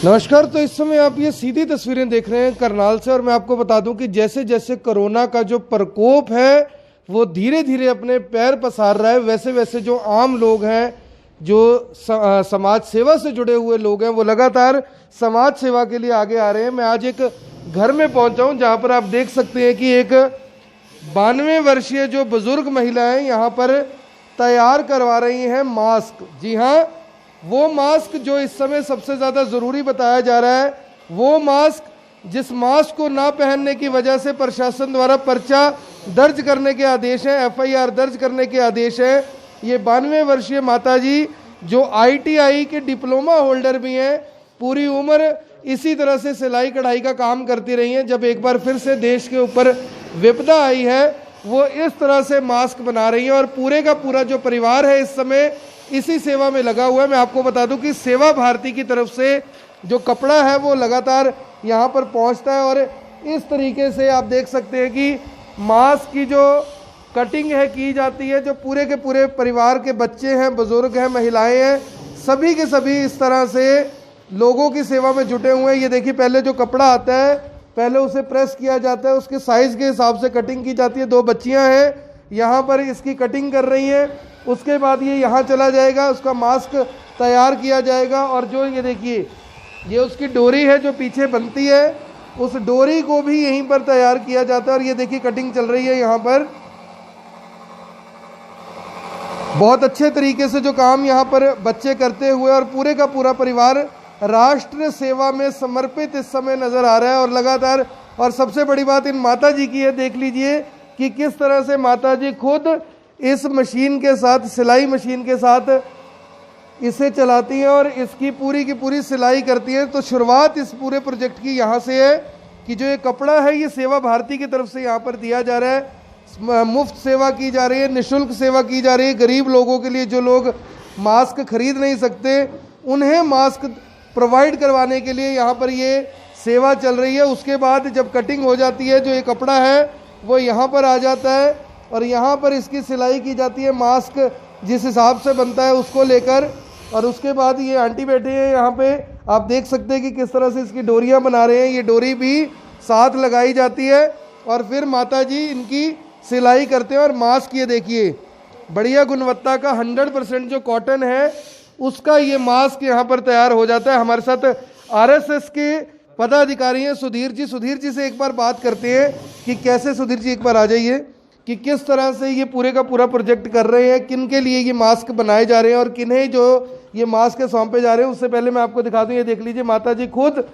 नमस्कार। तो इस समय आप ये सीधी तस्वीरें देख रहे हैं करनाल से, और मैं आपको बता दूं कि जैसे जैसे कोरोना का जो प्रकोप है वो धीरे धीरे अपने पैर पसार रहा है, वैसे वैसे जो आम लोग हैं, जो समाज सेवा से जुड़े हुए लोग हैं, वो लगातार समाज सेवा के लिए आगे आ रहे हैं। मैं आज एक घर में पहुंचा हूं जहां पर आप देख सकते हैं कि एक 92 वर्षीय जो बुजुर्ग महिलाएं यहाँ पर तैयार करवा रही हैं मास्क। जी हाँ, वो मास्क जो इस समय सबसे ज़्यादा ज़रूरी बताया जा रहा है, वो मास्क जिस मास्क को ना पहनने की वजह से प्रशासन द्वारा पर्चा दर्ज करने के आदेश हैं, FIR दर्ज करने के आदेश हैं। ये 92 वर्षीय माताजी जो ITI के डिप्लोमा होल्डर भी हैं, पूरी उम्र इसी तरह से सिलाई कढ़ाई का काम करती रही हैं। जब एक बार फिर से देश के ऊपर विपदा आई है, वो इस तरह से मास्क बना रही हैं, और पूरे का पूरा जो परिवार है इस समय इसी सेवा में लगा हुआ है। मैं आपको बता दूं कि सेवा भारती की तरफ से जो कपड़ा है वो लगातार यहाँ पर पहुँचता है, और इस तरीके से आप देख सकते हैं कि मास्क की जो कटिंग है की जाती है। जो पूरे के पूरे परिवार के बच्चे हैं, बुजुर्ग हैं, महिलाएं हैं, सभी के सभी इस तरह से लोगों की सेवा में जुटे हुए हैं। ये देखिए, पहले जो कपड़ा आता है पहले उसे प्रेस किया जाता है, उसके साइज़ के हिसाब से कटिंग की जाती है। 2 बच्चियाँ हैं यहाँ पर इसकी कटिंग कर रही हैं। उसके बाद ये यहाँ चला जाएगा, उसका मास्क तैयार किया जाएगा, और जो ये देखिए ये उसकी डोरी है जो पीछे बनती है, उस डोरी को भी यहीं पर तैयार किया जाता है। और ये देखिए कटिंग चल रही है यहाँ पर, बहुत अच्छे तरीके से जो काम यहाँ पर बच्चे करते हुए, और पूरे का पूरा परिवार राष्ट्र सेवा में समर्पित इस समय नज़र आ रहा है। और लगातार, और सबसे बड़ी बात इन माता जी की है, देख लीजिए कि किस तरह से माता जी खुद इस मशीन के साथ, सिलाई मशीन के साथ इसे चलाती हैं और इसकी पूरी की पूरी सिलाई करती हैं। तो शुरुआत इस पूरे प्रोजेक्ट की यहाँ से है कि जो ये कपड़ा है ये सेवा भारती की तरफ से यहाँ पर दिया जा रहा है। मुफ्त सेवा की जा रही है, निःशुल्क सेवा की जा रही है। गरीब लोगों के लिए, जो लोग मास्क खरीद नहीं सकते, उन्हें मास्क प्रोवाइड करवाने के लिए यहाँ पर ये सेवा चल रही है। उसके बाद जब कटिंग हो जाती है, जो ये कपड़ा है वो यहाँ पर आ जाता है, और यहाँ पर इसकी सिलाई की जाती है। मास्क जिस हिसाब से बनता है उसको लेकर, और उसके बाद ये आंटी बैठे हैं यहाँ पे, आप देख सकते हैं कि किस तरह से इसकी डोरियाँ बना रहे हैं। ये डोरी भी साथ लगाई जाती है, और फिर माता जी इनकी सिलाई करते हैं। और मास्क ये देखिए, बढ़िया गुणवत्ता का 100% जो कॉटन है उसका ये मास्क यहाँ पर तैयार हो जाता है। हमारे साथ RSS के पदाधिकारी हैं सुधीर जी। सुधीर जी से एक बार बात करते हैं कि कैसे, सुधीर जी एक बार आ जाइए, कि किस तरह से ये पूरे का पूरा प्रोजेक्ट कर रहे हैं, किन के लिए ये मास्क बनाए जा रहे हैं, और किन्हें जो ये मास्क सौंपे जा रहे हैं। उससे पहले मैं आपको दिखा दूं, ये देख लीजिए, माता जी खुद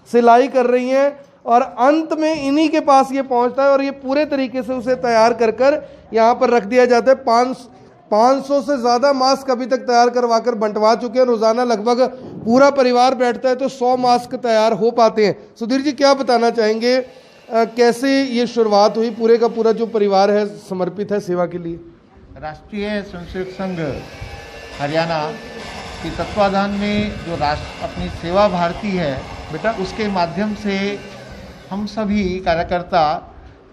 सिलाई कर रही हैं, और अंत में इन्हीं के पास ये पहुंचता है, और ये पूरे तरीके से उसे तैयार कर कर यहाँ पर रख दिया जाता है। 500 से ज़्यादा मास्क अभी तक तैयार करवा कर बंटवा चुके हैं। रोज़ाना लगभग पूरा परिवार बैठता है तो 100 मास्क तैयार हो पाते हैं। सुधीर जी, क्या बताना चाहेंगे, कैसे ये शुरुआत हुई? पूरे का पूरा जो परिवार है समर्पित है सेवा के लिए। राष्ट्रीय स्वयंसेवक संघ हरियाणा के तत्वाधान में जो राष्ट्र अपनी सेवा भारती है बेटा, उसके माध्यम से हम सभी कार्यकर्ता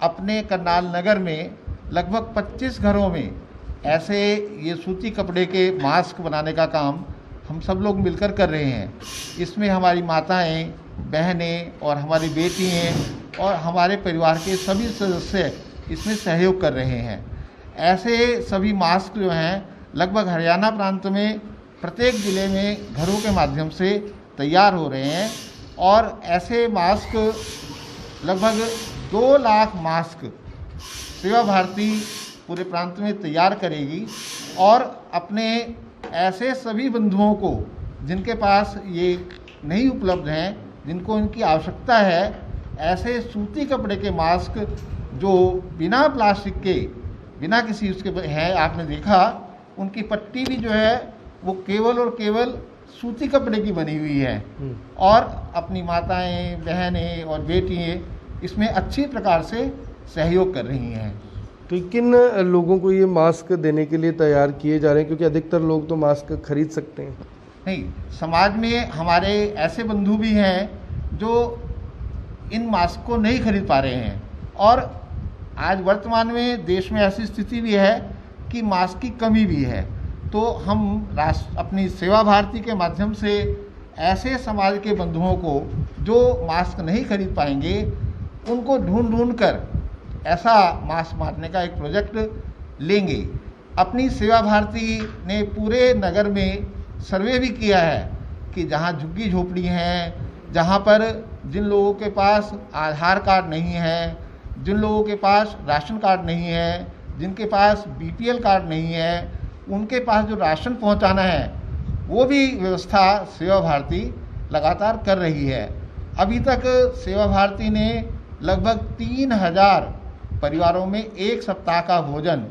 अपने करनाल नगर में लगभग 25 घरों में ऐसे ये सूती कपड़े के मास्क बनाने का काम हम सब लोग मिलकर कर रहे हैं। इसमें हमारी माताएं, बहनें और हमारी बेटियां और हमारे परिवार के सभी सदस्य इसमें सहयोग कर रहे हैं। ऐसे सभी मास्क जो हैं लगभग हरियाणा प्रांत में प्रत्येक ज़िले में घरों के माध्यम से तैयार हो रहे हैं, और ऐसे मास्क लगभग 2 लाख मास्क सेवा भारती पूरे प्रांत में तैयार करेगी, और अपने ऐसे सभी बंधुओं को जिनके पास ये नहीं उपलब्ध हैं, जिनको इनकी आवश्यकता है, ऐसे सूती कपड़े के मास्क जो बिना प्लास्टिक के, बिना किसी उसके हैं, आपने देखा उनकी पट्टी भी जो है वो केवल और केवल सूती कपड़े की बनी हुई है, और अपनी माताएं, बहनें और बेटियां इसमें अच्छी प्रकार से सहयोग कर रही हैं। तो किन लोगों को ये मास्क देने के लिए तैयार किए जा रहे हैं, क्योंकि अधिकतर लोग तो मास्क खरीद सकते हैं? नहीं, समाज में हमारे ऐसे बंधु भी हैं जो इन मास्क को नहीं खरीद पा रहे हैं, और आज वर्तमान में देश में ऐसी स्थिति भी है कि मास्क की कमी भी है। तो हम अपनी सेवा भारती के माध्यम से ऐसे समाज के बंधुओं को जो मास्क नहीं खरीद पाएंगे उनको ढूंढ ढूंढ कर ऐसा मास्क बांटने का एक प्रोजेक्ट लेंगे। अपनी सेवा भारती ने पूरे नगर में सर्वे भी किया है कि जहाँ झुग्गी झोपड़ी हैं, जहाँ पर जिन लोगों के पास आधार कार्ड नहीं है, जिन लोगों के पास राशन कार्ड नहीं है, जिनके पास बीपीएल कार्ड नहीं है, उनके पास जो राशन पहुंचाना है वो भी व्यवस्था सेवा भारती लगातार कर रही है। अभी तक सेवा भारती ने लगभग 3000 परिवारों में एक सप्ताह का भोजन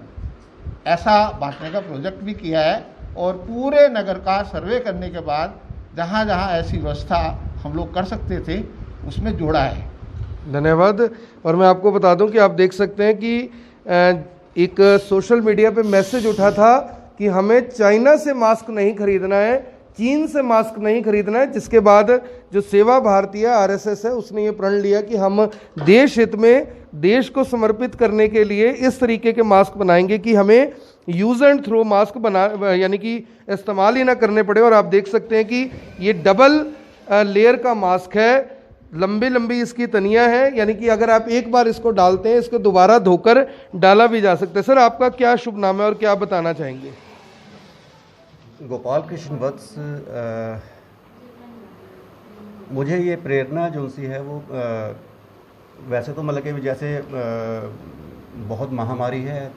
ऐसा बांटने का प्रोजेक्ट भी किया है और पूरे नगर का सर्वे करने के बाद जहाँ जहाँ ऐसी व्यवस्था हम लोग कर सकते थे उसमें जोड़ा है। धन्यवाद। और मैं आपको बता दूं कि आप देख सकते हैं कि एक सोशल मीडिया पे मैसेज उठा था कि हमें चाइना से मास्क नहीं खरीदना है, चीन से मास्क नहीं खरीदना है, जिसके बाद जो सेवा भारतीय आरएसएस है उसने ये प्रण लिया कि हम देश हित में देश को समर्पित करने के लिए इस तरीके के मास्क बनाएंगे कि हमें यूज एंड थ्रो मास्क बना यानी कि इस्तेमाल ही ना करने पड़े। और आप देख सकते हैं कि ये डबल लेयर का मास्क है, लंबी लंबी इसकी तनियां हैं, यानी कि अगर आप एक बार इसको डालते हैं इसको दोबारा धोकर डाला भी जा सकता है। सर आपका क्या शुभ नाम है और क्या बताना चाहेंगे? गोपाल कृष्ण वत्स, मुझे ये प्रेरणा जो सी है वो वैसे तो मतलब कि जैसे बहुत महामारी है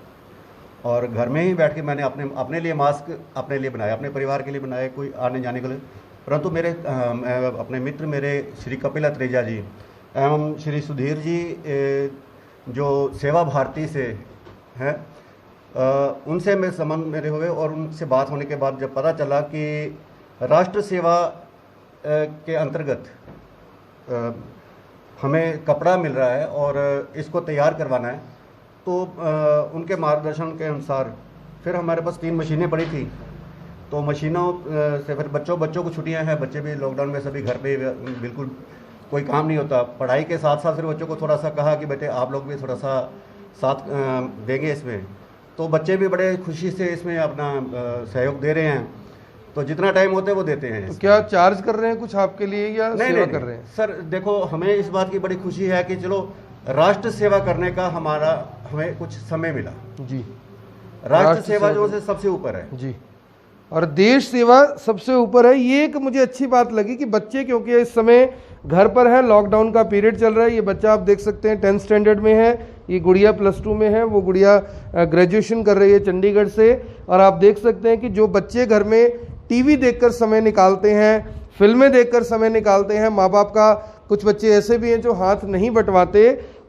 और घर में ही बैठ के मैंने अपने लिए मास्क अपने लिए बनाया, अपने परिवार के लिए बनाए, कोई आने जाने के लिए, परंतु मेरे अपने मित्र मेरे श्री कपिल अत्रेजा जी एवं श्री सुधीर जी जो सेवा भारती से हैं उनसे मेरे संबंध मेरे हुए और उनसे बात होने के बाद जब पता चला कि राष्ट्र सेवा के अंतर्गत हमें कपड़ा मिल रहा है और इसको तैयार करवाना है, तो उनके मार्गदर्शन के अनुसार फिर हमारे पास 3 मशीनें पड़ी थी। तो मशीनों से फिर बच्चों को छुट्टियां हैं, बच्चे भी लॉकडाउन में सभी घर पे बिल्कुल कोई काम नहीं होता, पढ़ाई के साथ साथ फिर बच्चों को थोड़ा सा कहा कि बेटे आप लोग भी थोड़ा सा साथ देंगे इसमें, तो बच्चे भी बड़े खुशी से इसमें अपना सहयोग दे रहे हैं। तो जितना टाइम होता है वो देते हैं। तो क्या चार्ज कर रहे हैं कुछ आपके लिए या सेवा कर रहे हैं? सर देखो, हमें इस बात की बड़ी खुशी है कि चलो राष्ट्र सेवा करने का हमें कुछ समय मिला जी। राष्ट्र सेवा जो है सबसे ऊपर है जी, और देश सेवा सबसे ऊपर है। ये एक मुझे अच्छी बात लगी कि बच्चे क्योंकि इस समय घर पर है, लॉकडाउन का पीरियड चल रहा है। ये बच्चा आप देख सकते हैं 10th स्टैंडर्ड में है, ये गुड़िया +2 में है, वो गुड़िया ग्रेजुएशन कर रही है चंडीगढ़ से। और आप देख सकते हैं कि जो बच्चे घर में टीवी देखकर समय निकालते हैं, फिल्में देखकर समय निकालते हैं, माँ बाप का कुछ बच्चे ऐसे भी हैं जो हाथ नहीं बंटवाते,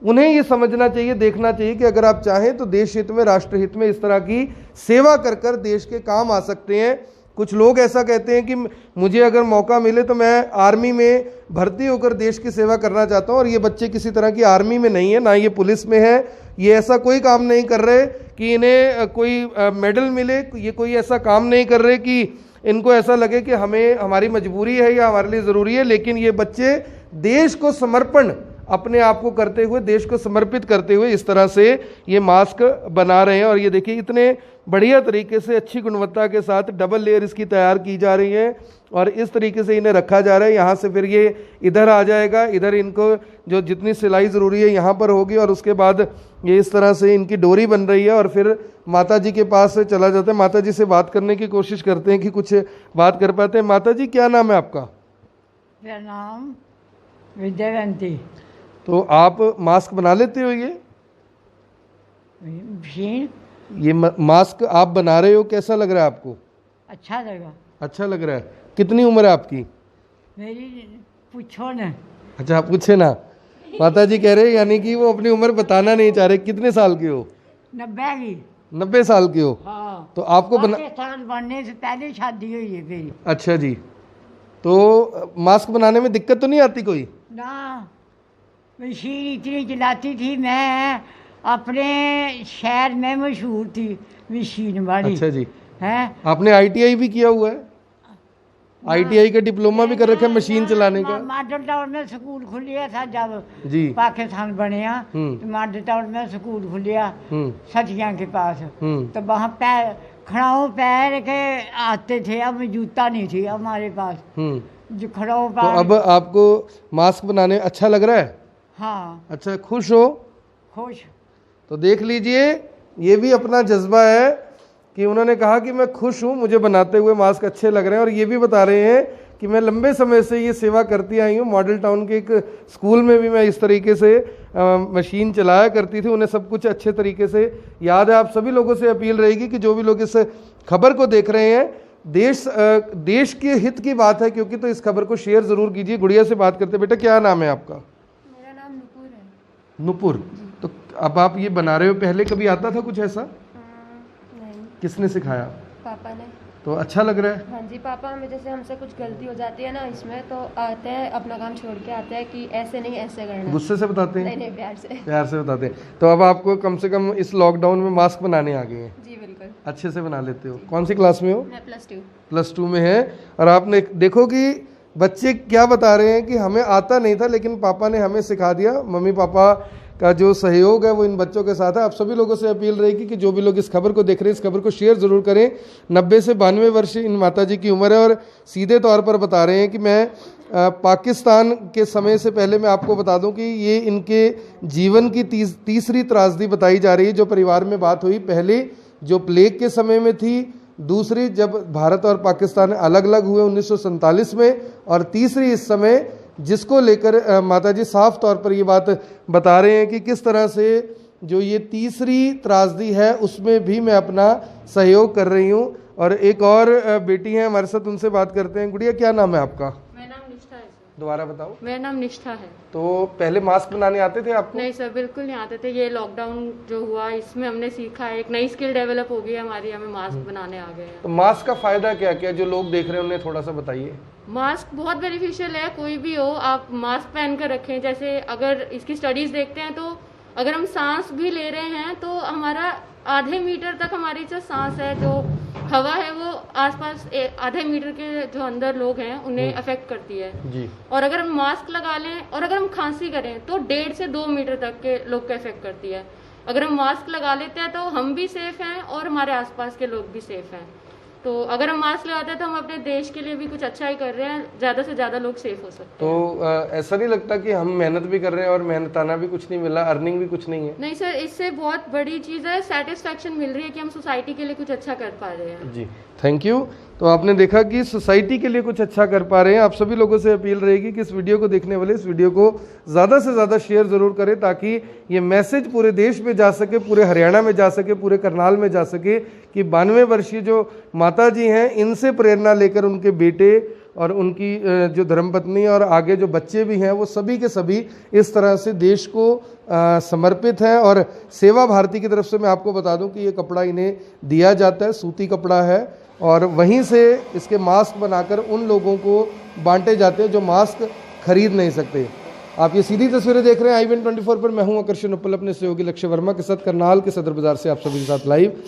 उन्हें ये समझना चाहिए, देखना चाहिए कि अगर आप चाहें तो देश हित में, राष्ट्र हित में इस तरह की सेवा कर कर देश के काम आ सकते हैं। कुछ लोग ऐसा कहते हैं कि मुझे अगर मौका मिले तो मैं आर्मी में भर्ती होकर देश की सेवा करना चाहता हूं, और ये बच्चे किसी तरह की आर्मी में नहीं है, ना ये पुलिस में है, ये ऐसा कोई काम नहीं कर रहे कि इन्हें कोई मेडल मिले, ये कोई ऐसा काम नहीं कर रहे कि इनको ऐसा लगे कि हमें हमारी मजबूरी है या हमारे लिए ज़रूरी है। लेकिन ये बच्चे देश को समर्पण अपने आप को करते हुए, देश को समर्पित करते हुए इस तरह से ये मास्क बना रहे हैं। और ये देखिए इतने बढ़िया तरीके से अच्छी गुणवत्ता के साथ डबल लेयर इसकी तैयार की जा रही है और इस तरीके से इन्हें रखा जा रहा है। यहाँ से फिर ये इधर आ जाएगा, इधर इनको जो जितनी सिलाई ज़रूरी है यहाँ पर होगी और उसके बाद ये इस तरह से इनकी डोरी बन रही है और फिर माता जी के पास चला जाता है। माता जी से बात करने की कोशिश करते हैं कि कुछ बात कर पाते हैं। माता जी क्या नाम है आपका? मेरा नाम विद्यावंती। तो आप मास्क बना लेते हो? ये मशीन ये मास्क आप बना रहे हो, कैसा लग रहा है आपको? अच्छा लगा। अच्छा लग रहा है। कितनी उम्र है आपकी? मेरी पूछो न। अच्छा आप पूछे ना। माता जी कह रहे हैं यानी कि वो अपनी उम्र बताना नहीं चाह रहे। कितने साल के हो? 90 की। 90 साल के हो? हाँ। तो आपको पाकिस्तान बनने से पहले शादी हुई है मेरी। अच्छा जी। तो मास्क बनाने में दिक्कत तो नहीं आती कोई? ना, मशीन इतनी चलाती थी, मैं अपने शहर में मशहूर थी मशीन वाली। अच्छा जी। हैं? आपने ITI भी किया हुआ है? ITI का डिप्लोमा भी कर रखा है मशीन चलाने का? मॉडल टाउन में स्कूल खुलिया था जब जी पाकिस्तान बनया, तो मॉडल टाउन में स्कूल खुलिया सचिया के पास। तो वहाँ पैर खड़ाओं पैर के आते थे, अब जूता नहीं थी हमारे पास। जो खड़ो तो अब आपको मास्क बनाने अच्छा लग रहा है? हाँ अच्छा, खुश हो? खुश। तो देख लीजिए, ये भी अपना जज्बा है कि उन्होंने कहा कि मैं खुश हूँ, मुझे बनाते हुए मास्क अच्छे लग रहे हैं। और ये भी बता रहे हैं कि मैं लंबे समय से ये सेवा करती आई हूँ। मॉडल टाउन के एक स्कूल में भी मैं इस तरीके से मशीन चलाया करती थी, उन्हें सब कुछ अच्छे तरीके से याद है। आप सभी लोगों से अपील रहेगी कि जो भी लोग इस खबर को देख रहे हैं, देश के हित की बात है क्योंकि, तो इस खबर को शेयर जरूर कीजिए। गुड़िया से बात करते। बेटा क्या नाम है आपका? मेरा नाम नुपुर है। नुपुर। तो अब आप ये बना रहे हो, पहले कभी आता था कुछ ऐसा? नहीं, किसने सिखाया? पापा ने। तो अच्छा लग रहा है? हाँ जी, पापा हमें जैसे हमसे कुछ गलती हो जाती है ना इसमें, तो आते हैं अपना काम छोड़ के आते हैं कि ऐसे नहीं ऐसे करना। गुस्से से बताते हैं? नहीं नहीं, प्यार से। प्यार से बताते हैं। तो अब आपको कम से कम इस लॉकडाउन में मास्क बनाने आ गए हैं? जी बिल्कुल। अच्छे से बना लेते हो। कौन सी क्लास में हो? मैं +2। +2 में है। और आपने देखो कि बच्चे क्या बता रहे हैं कि हमें आता नहीं था लेकिन पापा ने हमें सिखा दिया। मम्मी पापा का जो सहयोग है वो इन बच्चों के साथ है। आप सभी लोगों से अपील रहेगी कि जो भी लोग इस खबर को देख रहे हैं, इस खबर को शेयर जरूर करें। 90 से 92 वर्ष इन माताजी की उम्र है और सीधे तौर पर बता रहे हैं कि मैं पाकिस्तान के समय से पहले मैं आपको बता दूं कि ये इनके जीवन की तीसरी त्रासदी बताई जा रही है। जो परिवार में बात हुई, पहले जो प्लेग के समय में थी, दूसरी जब भारत और पाकिस्तान अलग अलग हुए 1947 में, और तीसरी इस समय, जिसको लेकर माताजी साफ तौर पर ये बात बता रहे हैं कि किस तरह से जो ये तीसरी त्रासदी है उसमें भी मैं अपना सहयोग कर रही हूँ। और एक और बेटी है हमारे साथ, उनसे बात करते हैं। गुड़िया क्या नाम है आपका? मेरा नाम निष्ठा है सर। दोबारा बताओ। मेरा नाम निष्ठा है। तो पहले मास्क बनाने आते थे आपको? नहीं सर, बिल्कुल नहीं आते थे। ये लॉकडाउन जो हुआ इसमें हमने सीखा है, एक नई स्किल डेवलप हो गई है हमारी, हमें मास्क बनाने आ गए हैं। तो मास्क का फायदा क्या क्या जो लोग देख रहे हैं उन्हें थोड़ा सा बताइए। मास्क बहुत बेनिफिशियल है, कोई भी हो आप मास्क पहन कर रखें। जैसे अगर इसकी स्टडीज देखते हैं तो अगर हम सांस भी ले रहे हैं तो हमारा आधे मीटर तक हमारी जो सांस है, जो हवा है, वो आसपास आधे मीटर के जो अंदर लोग हैं उन्हें अफेक्ट करती है जी। और अगर हम मास्क लगा लें और अगर हम खांसी करें तो 1.5 से 2 मीटर तक के लोग को अफेक्ट करती है। अगर हम मास्क लगा लेते हैं तो हम भी सेफ हैं और हमारे आसपास के लोग भी सेफ हैं। तो अगर हम मास्क लगाते हैं तो हम अपने देश के लिए भी कुछ अच्छा ही कर रहे हैं, ज़्यादा से ज़्यादा लोग सेफ हो सकते हैं। तो ऐसा नहीं लगता कि हम मेहनत भी कर रहे हैं और मेहनताना भी कुछ नहीं मिला, अर्निंग भी कुछ नहीं है? नहीं सर, इससे बहुत बड़ी चीज़ है, सेटिस्फेक्शन मिल रही है कि हम सोसाइटी के लिए कुछ अच्छा कर पा रहे हैं। जी, थैंक यू। तो आपने देखा कि सोसाइटी के लिए कुछ अच्छा कर पा रहे हैं। आप सभी लोगों से अपील रहेगी कि इस वीडियो को देखने वाले इस वीडियो को ज़्यादा से ज़्यादा शेयर ज़रूर करें ताकि ये मैसेज पूरे देश में जा सके, पूरे हरियाणा में जा सके, पूरे करनाल में जा सके कि 92 वर्षीय जो माता जी हैं, इनसे प्रेरणा लेकर उनके बेटे और उनकी जो धर्मपत्नी और आगे जो बच्चे भी हैं, वो सभी के सभी इस तरह से देश को समर्पित हैं। और सेवा भारती की तरफ से मैं आपको बता दूं कि ये कपड़ा इन्हें दिया जाता है, सूती कपड़ा है, और वहीं से इसके मास्क बनाकर उन लोगों को बांटे जाते हैं जो मास्क खरीद नहीं सकते। आप ये सीधी तस्वीरें देख रहे हैं i24 पर। मैं हूं आकर्षण उपल अपने सहयोगी लक्ष्य वर्मा के साथ करनाल के सदर बाजार से आप सभी के साथ लाइव।